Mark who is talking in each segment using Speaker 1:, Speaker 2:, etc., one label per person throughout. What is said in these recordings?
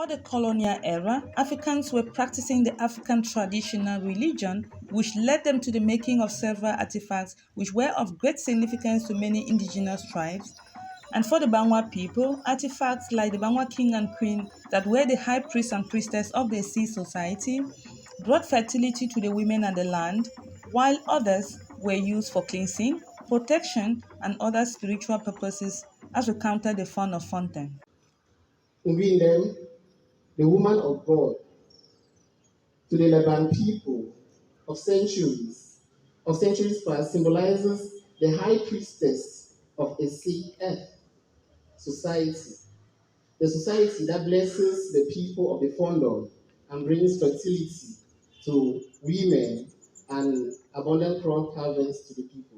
Speaker 1: Before the colonial era, Africans were practicing the African traditional religion, which led them to the making of several artifacts which were of great significance to many indigenous tribes. And for the Bangwa people, artifacts like the Bangwa king and queen that were the high priest and priestess of the sea society brought fertility to the women and the land, while others were used for cleansing, protection, and other spiritual purposes, as recounted the Fon of Fontaine.
Speaker 2: In them, the woman of God, to the Lebang people of centuries past, symbolizes the high priestess of a sea earth society, the society that blesses the people of the Fondom and brings fertility to women and abundant crop harvest to the people.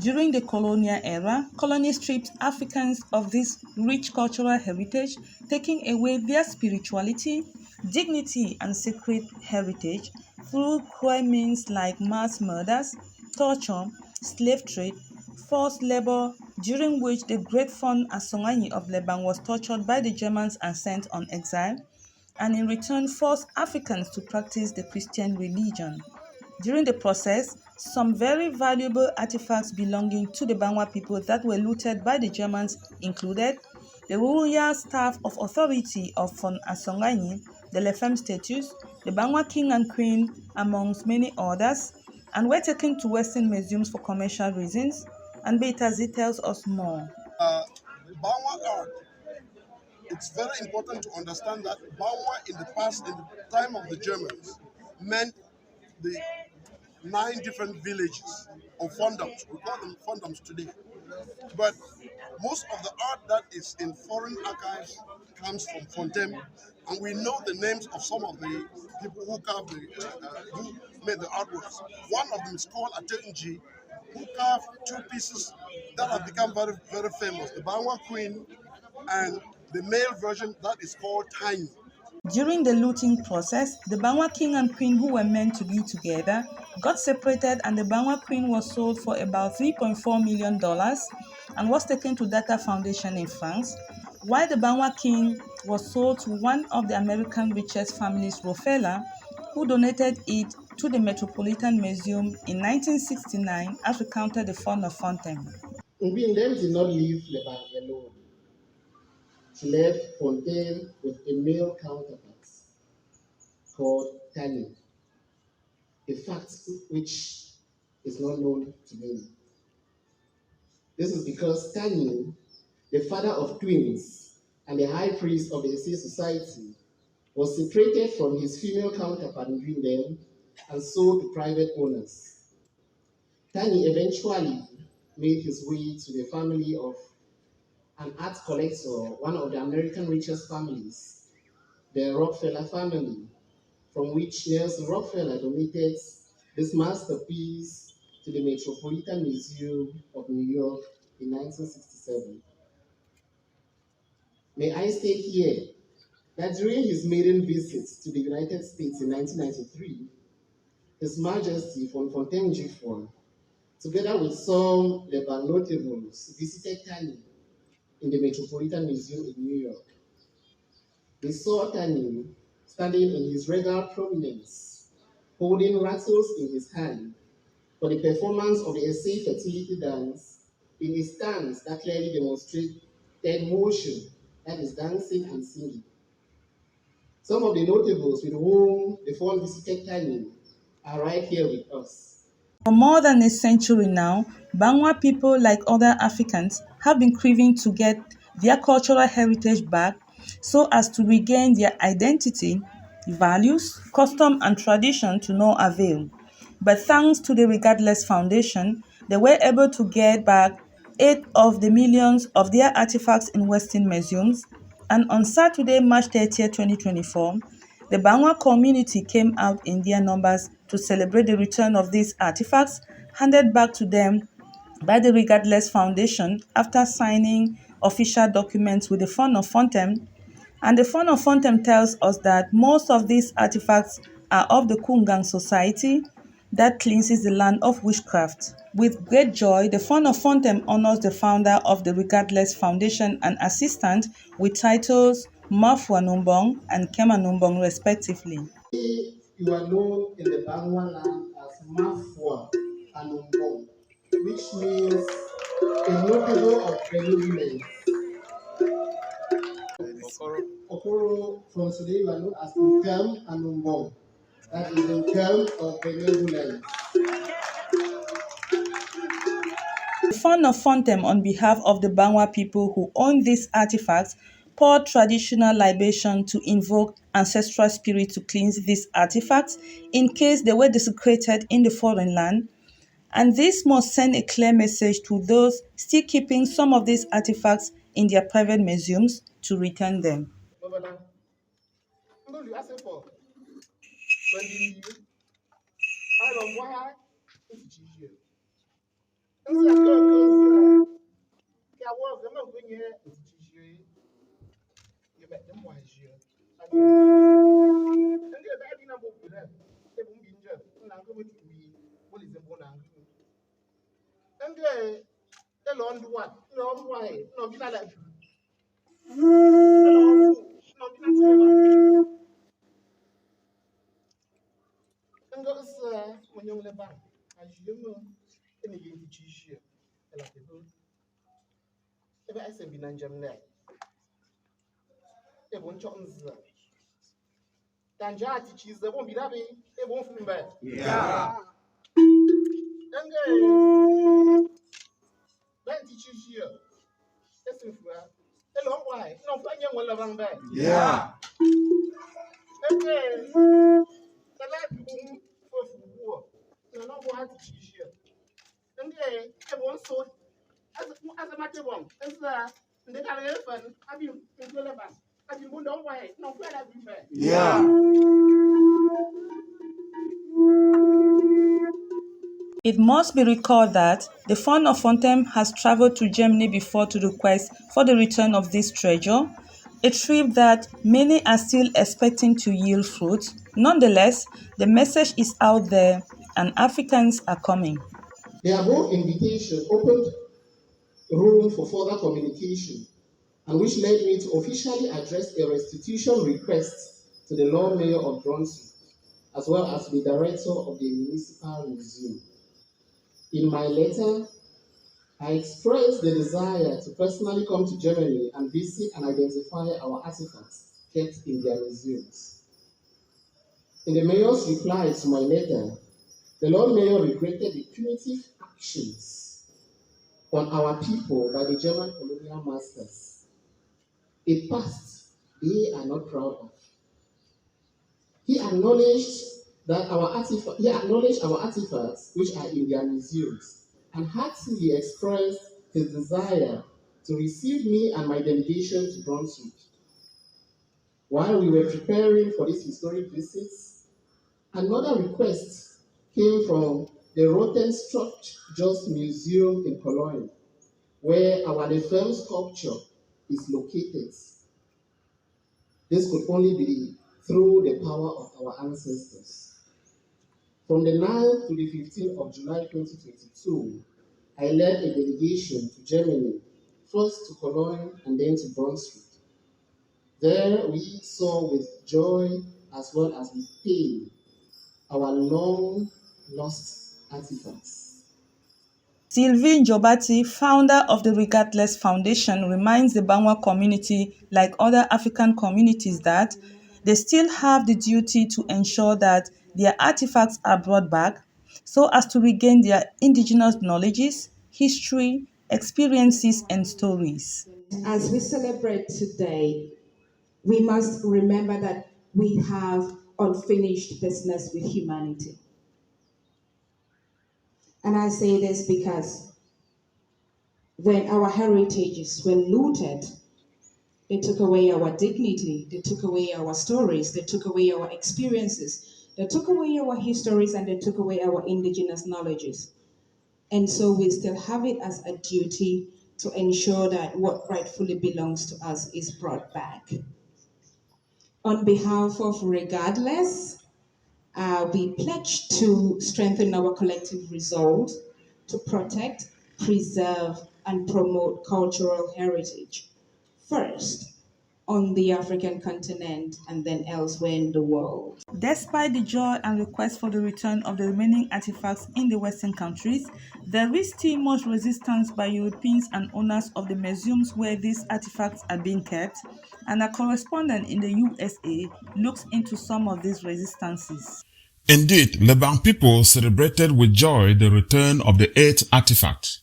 Speaker 1: During the colonial era, colonies stripped Africans of this rich cultural heritage, taking away their spirituality, dignity, and sacred heritage through cruel means like mass murders, torture, slave trade, forced labor, during which the great Fon Asonganyi of Lebang was tortured by the Germans and sent on exile, and in return forced Africans to practice the Christian religion. During the process, some very valuable artifacts belonging to the Bangwa people that were looted by the Germans included the royal staff of authority of Fon Asonganyi, the Lefem statues, the Bangwa king and queen, amongst many others, and were taken to Western museums for commercial reasons. And Beitazi tells us more.
Speaker 3: Bangwa art, it's very important to understand that Bangwa in the past, in the time of the Germans, meant the 9 different villages or fondoms. We call them fondoms today. But most of the art that is in foreign archives comes from Fontaine, and we know the names of some of the people who carved who made the artworks. One of them is called Asonganyi, who carved 2 pieces that have become very, very famous: the Bangwa Queen and the male version that is called Tiny.
Speaker 1: During the looting process, the Bangwa king and queen, who were meant to be together, got separated, and the Bangwa queen was sold for about $3.4 million and was taken to Data Foundation in France, while the Bangwa king was sold to one of the American richest families, Rockefeller, who donated it to the Metropolitan Museum in 1969, as recounted the Fon of Fontaine.
Speaker 2: Nguyen them did not leave Lebang alone. She left Fontaine with a male counterpart called Tani, a fact which is not known to many. This is because Tani, the father of twins and the high priest of the Essay Society, was separated from his female counterpart between them and sold to private owners. Tani eventually made his way to the family of an art collector, one of the American richest families, the Rockefeller family, from which Nelson Rockefeller donated this masterpiece to the Metropolitan Museum of New York in 1967. May I state here that during his maiden visit to the United States in 1993, His Majesty Fon Fontaine Jifon, together with some Lebang notables, visited Tani in the Metropolitan Museum in New York. They saw Tani standing in his regal prominence, holding rattles in his hand for the performance of the Essay Fertility Dance in a stance that clearly demonstrated motion, that is dancing and singing. Some of the notables with whom the Fon visited Tani are right here with us.
Speaker 1: For more than a century now, Bangwa people, like other Africans, have been craving to get their cultural heritage back so as to regain their identity, values, custom, and tradition to no avail. But thanks to the Regardless Foundation, they were able to get back 8 of the millions of their artifacts in Western museums. And on Saturday, March 30, 2024, the Bangwa community came out in their numbers to celebrate the return of these artifacts handed back to them by the Regardless Foundation after signing official documents with the Fon of Fontaine. And the Fon of Fontaine tells us that most of these artifacts are of the Kungang society that cleanses the land of witchcraft. With great joy, the Fon of Fontaine honors the founder of the Regardless Foundation and assistant with titles, Mafuanumbong, and Kemanumbong, respectively.
Speaker 2: You are known in the Bangwa land as Mafua Anumbong, which means a notable of benevolence. Okoro, from today you are known as Ukem Anumbong, that is Ukem of benevolence.
Speaker 1: The Fund of Fontem, on behalf of the Bangwa people who own these artifacts, poured traditional libation to invoke ancestral spirit to cleanse these artifacts in case they were desecrated in the foreign land. And this must send a clear message to those still keeping some of these artifacts in their private museums to return them.
Speaker 2: Yeah. Yeah. Yeah.
Speaker 1: It must be recalled that the Fund of Fontem has traveled to Germany before to request for the return of this treasure, a trip that many are still expecting to yield fruit. Nonetheless, the message is out there and Africans are coming.
Speaker 2: The above invitation opened room for further communication, and which led me to officially address a restitution request to the Lord Mayor of Brunswick, as well as the director of the Municipal Museum. In my letter, I expressed the desire to personally come to Germany and visit and identify our artifacts kept in their museums. In the mayor's reply to my letter, the Lord Mayor regretted the punitive actions on our people by the German colonial masters, a past they are not proud of. He acknowledged our artifacts, which are in their museums, and heartily expressed his desire to receive me and my delegation to Brunswick. While we were preparing for this historic visit, another request came from the Rotenstruct Just Museum in Cologne, where our Lefebvre sculpture is located. This could only be through the power of our ancestors. From the 9th to the 15th of July 2022, I led a delegation to Germany, first to Cologne and then to Brunswick. There we saw with joy as well as with pain our long lost artifacts.
Speaker 1: Sylvie Njobati, founder of the Regardless Foundation, reminds the Bangwa community, like other African communities, that they still have the duty to ensure that their artifacts are brought back so as to regain their indigenous knowledges, history, experiences, and stories.
Speaker 4: As we celebrate today, we must remember that we have unfinished business with humanity. And I say this because when our heritages were looted, they took away our dignity, they took away our stories, they took away our experiences, they took away our histories, and they took away our indigenous knowledges. And so we still have it as a duty to ensure that what rightfully belongs to us is brought back. On behalf of Regardless, we pledge to strengthen our collective resolve to protect, preserve, and promote cultural heritage. First, on the African continent and then elsewhere in the world.
Speaker 1: Despite the joy and request for the return of the remaining artifacts in the Western countries, there is still much resistance by Europeans and owners of the museums where these artifacts are being kept, and a correspondent in the USA looks into some of these resistances.
Speaker 5: Indeed, Lebang people celebrated with joy the return of the 8 artifacts.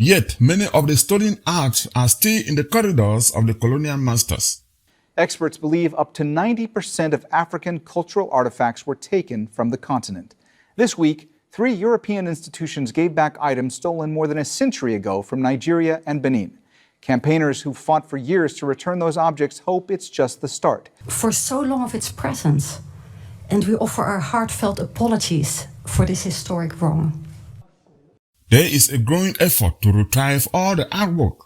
Speaker 5: Yet, many of the stolen arts are still in the corridors of the colonial masters.
Speaker 6: Experts believe up to 90% of African cultural artifacts were taken from the continent. This week, 3 European institutions gave back items stolen more than a century ago from Nigeria and Benin. Campaigners who fought for years to return those objects hope it's just the start.
Speaker 7: For so long of its presence, and we offer our heartfelt apologies for this historic wrong.
Speaker 5: There is a growing effort to retrieve all the artwork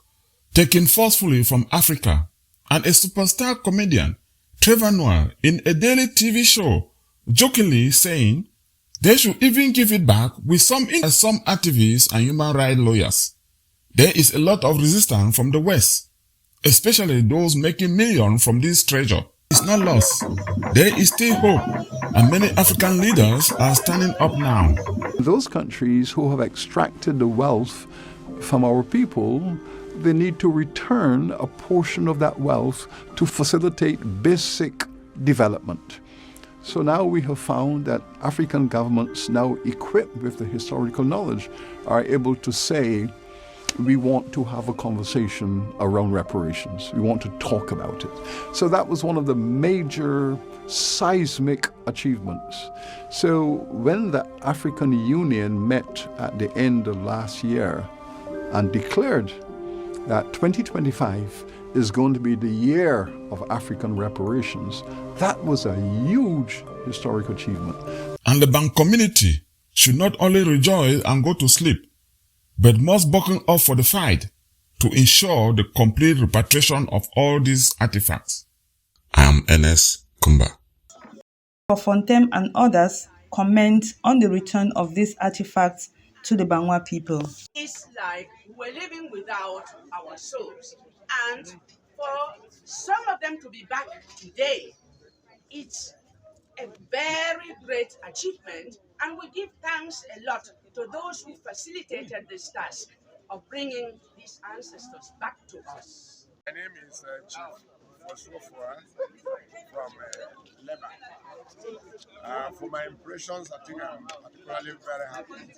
Speaker 5: taken forcefully from Africa, and a superstar comedian, Trevor Noah, in a daily TV show, jokingly saying they should even give it back with some activists and human rights lawyers. There is a lot of resistance from the West, especially those making millions from this treasure. It's not lost. There is still hope, and many African leaders are standing up now.
Speaker 8: Those countries who have extracted the wealth from our people, they need to return a portion of that wealth to facilitate basic development. So now we have found that African governments, now equipped with the historical knowledge, are able to say, we want to have a conversation around reparations. We want to talk about it. So that was one of the major seismic achievements. So when the African Union met at the end of last year and declared that 2025 is going to be the year of African reparations, that was a huge historic achievement.
Speaker 5: And the Lebang community should not only rejoice and go to sleep, but must buckle up for the fight to ensure the complete repatriation of all these artifacts. I am Ernest Kumba.
Speaker 1: For Fontem and others comment on the return of these artifacts to the Bangwa people.
Speaker 9: It's like we're living without our souls. And for some of them to be back today, it's a very great achievement, and we give thanks a lot to those who facilitated this task of bringing these ancestors back to us.
Speaker 3: My name is Chief Osofua from Lebang. For my impressions, I think I'm particularly very happy.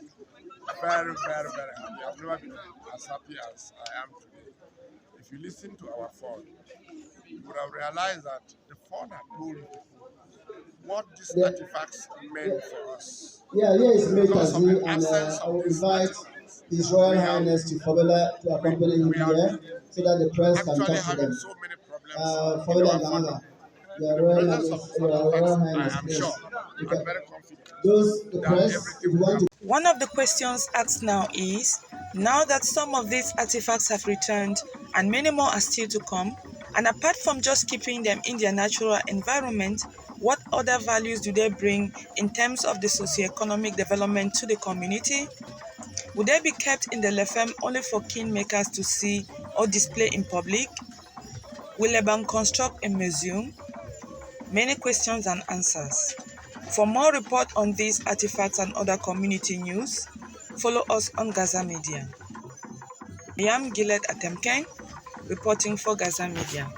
Speaker 3: Very, very, very happy. I've never been as happy as I am today. If you listen to our phone, you would have realized that the phone had told people what these artifacts meant for us.
Speaker 2: Yeah, here is Mekazmi, and I will invite His Royal Highness to Fabella to accompany him here so that the press can talk to them.
Speaker 3: So many problems.
Speaker 2: Fabella Ganga, the Royal Highness,
Speaker 3: I'm sure. I'm very confident.
Speaker 2: The press, if you want to.
Speaker 1: One of the questions asked now is, now that some of these artifacts have returned and many more are still to come, and apart from just keeping them in their natural environment, what other values do they bring in terms of the socio-economic development to the community? Would they be kept in the Lefem only for kingmakers to see or display in public? Will Lebang construct a museum? Many questions and answers. For more report on these artifacts and other community news, follow us on Gaza Media. I am Gillette Atemken, reporting for Gaza Media.